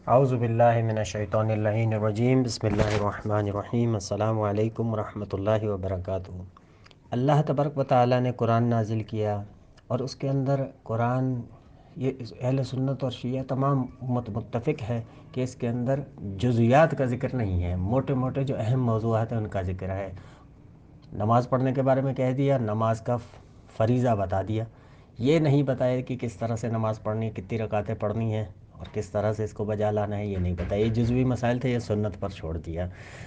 اعوذ باللہ من الشیطان اللعین الرجیم، بسم اللہ الرحمن الرحیم۔ السلام علیکم ورحمۃ اللہ وبرکاتہ۔ اللہ تبارک و تعالیٰ نے قرآن نازل کیا اور اس کے اندر قرآن، یہ اہل سنت اور شیعہ تمام امت متفق ہے کہ اس کے اندر جزیات کا ذکر نہیں ہے، موٹے موٹے جو اہم موضوعات ہیں ان کا ذکر ہے۔ نماز پڑھنے کے بارے میں کہہ دیا، نماز کا فریضہ بتا دیا، یہ نہیں بتایا کہ کس طرح سے نماز پڑھنی، کتنی رکعتیں پڑھنی ہیں اور کس طرح سے اس کو بجا لانا ہے، یہ نہیں بتایا۔ یہ جزوی مسائل تھے، یہ سنت پر چھوڑ دیا۔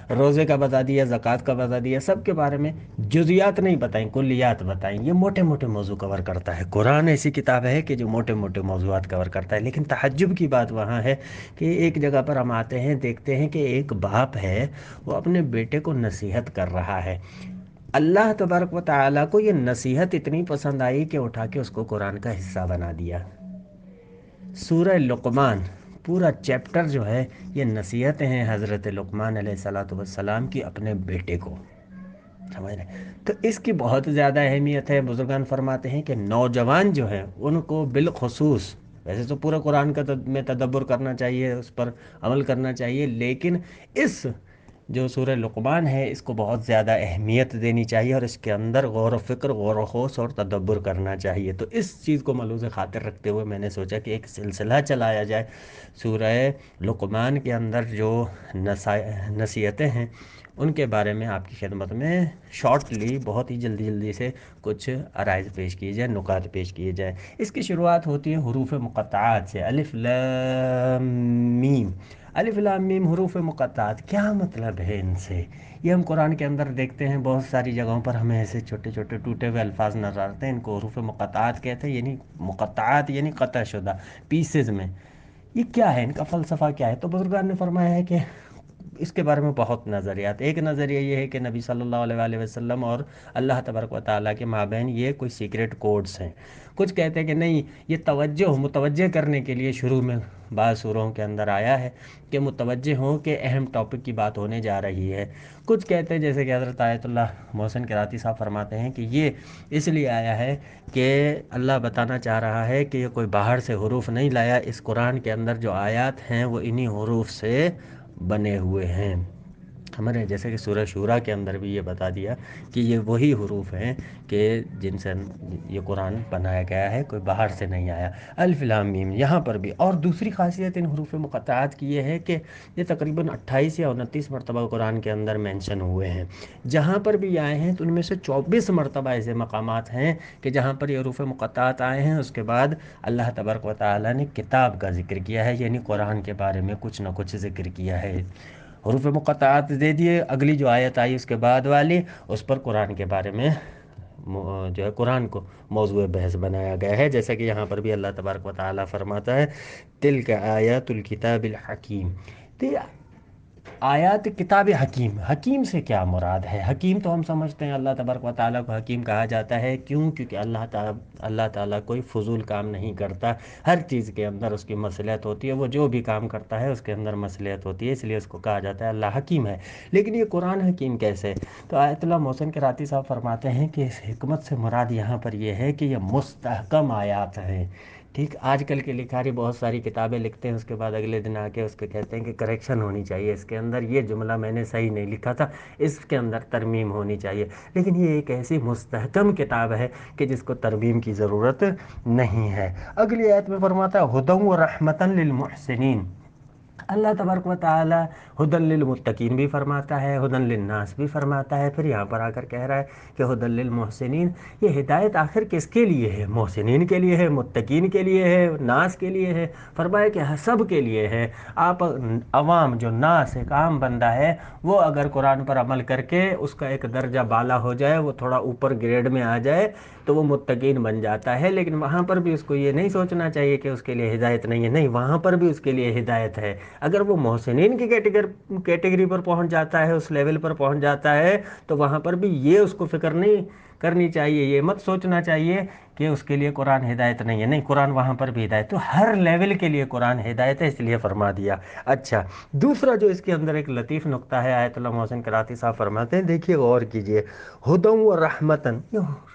روزے کا بتا دیا، زکوٰۃ کا بتا دیا، سب کے بارے میں جزیات نہیں بتائیں، کلیات بتائیں۔ یہ موٹے موٹے موضوع کور کرتا ہے۔ قرآن ایسی کتاب ہے کہ جو موٹے موٹے موضوعات کور کرتا ہے، لیکن تعجب کی بات وہاں ہے کہ ایک جگہ پر ہم آتے ہیں، دیکھتے ہیں کہ ایک باپ ہے، وہ اپنے بیٹے کو نصیحت کر رہا ہے۔ اللہ تبارک و تعالیٰ کو یہ نصیحت اتنی پسند آئی کہ اٹھا کے اس کو قرآن کا حصہ بنا دیا۔ سورہ لقمان پورا چیپٹر جو ہے یہ نصیحتیں ہیں حضرت لقمان علیہ السلام کی اپنے بیٹے کو، سمجھ رہے؟ تو اس کی بہت زیادہ اہمیت ہے۔ بزرگان فرماتے ہیں کہ نوجوان جو ہیں ان کو بالخصوص، ویسے تو پورا قرآن کا میں تدبر کرنا چاہیے، اس پر عمل کرنا چاہیے، لیکن اس جو سورہ لقمان ہے اس کو بہت زیادہ اہمیت دینی چاہیے اور اس کے اندر غور و فکر، غور و خوض اور تدبر کرنا چاہیے۔ تو اس چیز کو ملحوظ خاطر رکھتے ہوئے میں نے سوچا کہ ایک سلسلہ چلایا جائے سورہ لقمان کے اندر جو نصیحتیں ہیں ان کے بارے میں آپ کی خدمت میں شارٹلی، بہت ہی جلدی جلدی سے کچھ عرائض پیش کیے جائیں، نکات پیش کیے جائیں۔ اس کی شروعات ہوتی ہے حروف مقطعات سے، الف لام میم۔ الف لام میم حروف مقطعات، کیا مطلب ہے ان سے؟ یہ ہم قرآن کے اندر دیکھتے ہیں، بہت ساری جگہوں پر ہمیں ایسے چھوٹے چھوٹے ٹوٹے ہوئے الفاظ نظر آتے ہیں، ان کو حروف مقطعات کہتے ہیں، یعنی مقطعات یعنی قطع شدہ، پیسز میں۔ یہ کیا ہے، ان کا فلسفہ کیا ہے؟ تو بزرگان نے فرمایا ہے کہ اس کے بارے میں بہت نظریات۔ ایک نظریہ یہ ہے کہ نبی صلی اللہ علیہ وآلہ وسلم اور اللہ تبارک و تعالیٰ کے مابین یہ کوئی سیکریٹ کوڈز ہیں۔ کچھ کہتے ہیں کہ نہیں، یہ متوجہ کرنے کے لیے شروع میں بعض سوروں کے اندر آیا ہے کہ متوجہ ہوں کہ اہم ٹاپک کی بات ہونے جا رہی ہے۔ کچھ کہتے ہیں جیسے کہ حضرت آیت اللہ محسن کراتی صاحب فرماتے ہیں کہ یہ اس لیے آیا ہے کہ اللہ بتانا چاہ رہا ہے کہ یہ کوئی باہر سے حروف نہیں لایا، اس قرآن کے اندر جو آیات ہیں وہ انہی حروف سے بنے ہوئے ہیں ہمارے، جیسے کہ سورہ شورا کے اندر بھی یہ بتا دیا کہ یہ وہی حروف ہیں کہ جن سے یہ قرآن بنایا گیا ہے، کوئی باہر سے نہیں آیا۔ الف لام میم یہاں پر بھی۔ اور دوسری خاصیت ان حروف مقطعات کی یہ ہے کہ یہ تقریباً 28 یا 29 مرتبہ قرآن کے اندر مینشن ہوئے ہیں۔ جہاں پر بھی آئے ہیں تو ان میں سے 24 مرتبہ ایسے مقامات ہیں کہ جہاں پر یہ حروف مقطعات آئے ہیں، اس کے بعد اللہ تبارک و تعالیٰ نے کتاب کا ذکر کیا ہے، یعنی قرآن کے بارے میں کچھ نہ کچھ ذکر کیا ہے۔ حروف مقطعات دے دیے، اگلی جو آیت آئی اس کے بعد والی، اس پر قرآن کے بارے میں جو ہے قرآن کو موضوع بحث بنایا گیا ہے، جیسا کہ یہاں پر بھی اللہ تبارک و تعالیٰ فرماتا ہے تلک آیات الکتاب الحکیم۔ تو آیات کتاب حکیم، حکیم سے کیا مراد ہے؟ حکیم تو ہم سمجھتے ہیں اللہ تبارک و تعالیٰ کو حکیم کہا جاتا ہے، کیوں؟ کیونکہ اللہ تعالیٰ کوئی فضول کام نہیں کرتا، ہر چیز کے اندر اس کی مصلحت ہوتی ہے، وہ جو بھی کام کرتا ہے اس کے اندر مصلحت ہوتی ہے، اس لیے اس کو کہا جاتا ہے اللہ حکیم ہے۔ لیکن یہ قرآن حکیم کیسے؟ تو آیت اللہ محسن کراتی صاحب فرماتے ہیں کہ اس حکمت سے مراد یہاں پر یہ ہے کہ یہ مستحکم آیات ہیں۔ ٹھیک، آج کل کے لکھاری بہت ساری کتابیں لکھتے ہیں، اس کے بعد اگلے دن آ کے اس کے کہتے ہیں کہ کریکشن ہونی چاہیے، اس کے اندر یہ جملہ میں نے صحیح نہیں لکھا تھا، اس کے اندر ترمیم ہونی چاہیے۔ لیکن یہ ایک ایسی مستحکم کتاب ہے کہ جس کو ترمیم کی ضرورت نہیں ہے۔ اگلی آیت میں فرماتا ہے ہدی و رحمۃ للمحسنین۔ اللہ تبارک و تعالی ہدی للمتقین بھی فرماتا ہے، ہدی للناس بھی فرماتا ہے، پھر یہاں پر آ کر کہہ رہا ہے کہ ہدی للمحسنین۔ یہ ہدایت آخر کس کے لیے ہے؟ محسنین کے لیے ہے، متقین کے لیے ہے، ناس کے لیے ہے؟ فرمایا کہ سب کے لیے ہے۔ آپ عوام، جو ناس ایک عام بندہ ہے، وہ اگر قرآن پر عمل کر کے اس کا ایک درجہ بالا ہو جائے، وہ تھوڑا اوپر گریڈ میں آ جائے تو وہ متقین بن جاتا ہے۔ لیکن وہاں پر بھی اس کو یہ نہیں سوچنا چاہیے کہ اس کے لیے ہدایت نہیں ہے، نہیں، وہاں پر بھی اس کے لیے ہدایت ہے۔ اگر وہ محسنین کی کیٹیگری پر پہنچ جاتا ہے، اس لیول پر پہنچ جاتا ہے، تو وہاں پر بھی یہ اس کو فکر نہیں کرنی چاہیے، یہ مت سوچنا چاہیے کہ اس کے لیے قرآن ہدایت نہیں ہے، نہیں، قرآن وہاں پر بھی ہدایت، تو ہر لیول کے لیے قرآن ہدایت ہے، اس لیے فرما دیا۔ اچھا، دوسرا جو اس کے اندر ایک لطیف نقطہ ہے، آیت اللہ محسن کراتی صاحب فرماتے ہیں، دیکھیے غور کیجئے، ہدی و رحمتن،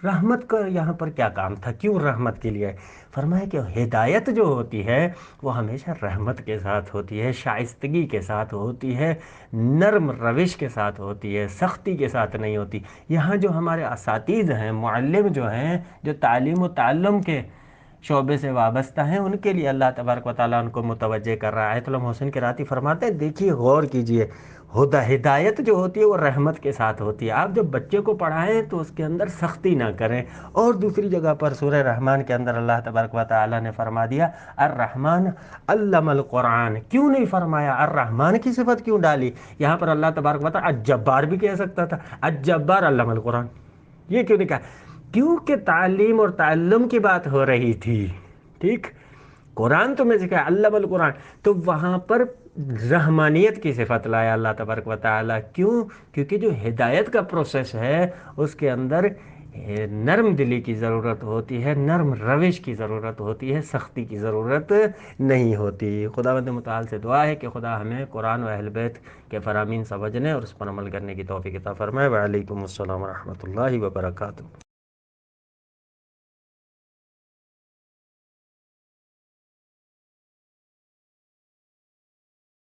رحمت کا یہاں پر کیا کام تھا، کیوں رحمت کے لیے؟ فرمایا کہ ہدایت جو ہوتی ہے وہ ہمیشہ رحمت کے ساتھ ہوتی ہے، شائستگی کے ساتھ ہوتی ہے، نرم روش کے ساتھ ہوتی ہے، سختی کے ساتھ نہیں ہوتی۔ یہاں جو ہمارے اساتذہ ہیں، معلم جو ہیں، جو تعلیم و تعلم کے شعبے سے وابستہ ہیں، ان کے لیے اللہ تبارک و تعالیٰ ان کو متوجہ کر رہا ہے۔ آیت اللہ محسن کراتی فرماتے ہیں، دیکھیے غور کیجئے، ہدایت جو ہوتی ہے وہ رحمت کے ساتھ ہوتی ہے۔ آپ جب بچے کو پڑھائیں تو اس کے اندر سختی نہ کریں۔ اور دوسری جگہ پر سورہ رحمان کے اندر اللہ تبارک و تعالیٰ نے فرما دیا، الرحمن علم القرآن، کیوں نہیں فرمایا الرحمن کی صفت کیوں ڈالی؟ یہاں پر اللہ تبارک و تعالیٰ الجبار بھی کہہ سکتا تھا، الجبار علم القرآن، یہ کیوں نہیں کہا؟ کیونکہ تعلیم اور تعلم کی بات ہو رہی تھی، ٹھیک؟ قرآن تو میں سکھایا، علم القرآن، تو وہاں پر رحمانیت کی صفت لایا اللہ تبارک و تعالیٰ، کیوں؟ کیونکہ جو ہدایت کا پروسیس ہے اس کے اندر نرم دلی کی ضرورت ہوتی ہے، نرم روش کی ضرورت ہوتی ہے، سختی کی ضرورت نہیں ہوتی۔ خداوند متعال سے دعا ہے کہ خدا ہمیں قرآن و اہل بیت کے فرامین سمجھنے اور اس پر عمل کرنے کی توفیق عطا فرمائے۔ وعلیکم السلام ورحمۃ اللہ وبرکاتہ۔